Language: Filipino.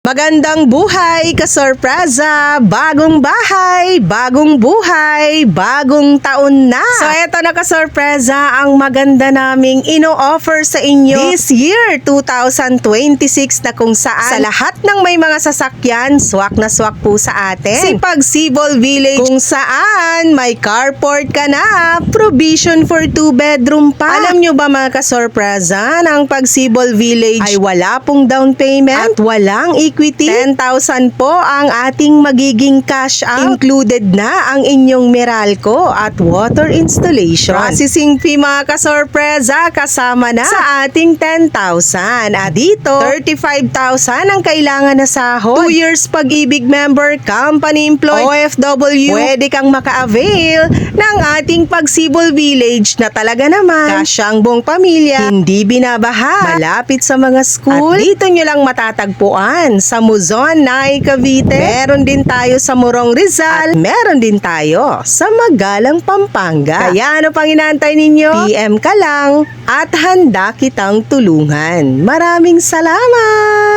Magandang buhay, kasorpresa! Bagong bahay, bagong buhay, bagong taon na! So eto na kasorpresa, ang maganda naming ino-offer sa inyo this year, 2026 na kung saan sa lahat ng may mga sasakyan, swak na swak po sa atin. Si Pagsibol Village kung saan may carport ka na, provision for 2-bedroom pa. Alam nyo ba mga kasorpresa, na ang Pagsibol Village ay wala pong down payment at walang equity. 10,000 po ang ating magiging cash out. Included na ang inyong Meralco at water installation. Processing fee mga kasorpresa kasama na sa ating 10,000. At dito, 35,000 ang kailangan na sahod. 2 years pag-ibig member, company employed, OFW, pwede kang maka-avail ng ating Pagsibol Village na talaga naman kasyang buong pamilya, hindi binabaha, malapit sa mga school. At dito nyo lang matatagpuan sa Muzon, Naik, Cavite. Meron din tayo sa Morong, Rizal. At meron din tayo sa Magalang, Pampanga. Kaya ano pang inaantay ninyo? PM ka lang at handa kitang tulungan. Maraming salamat!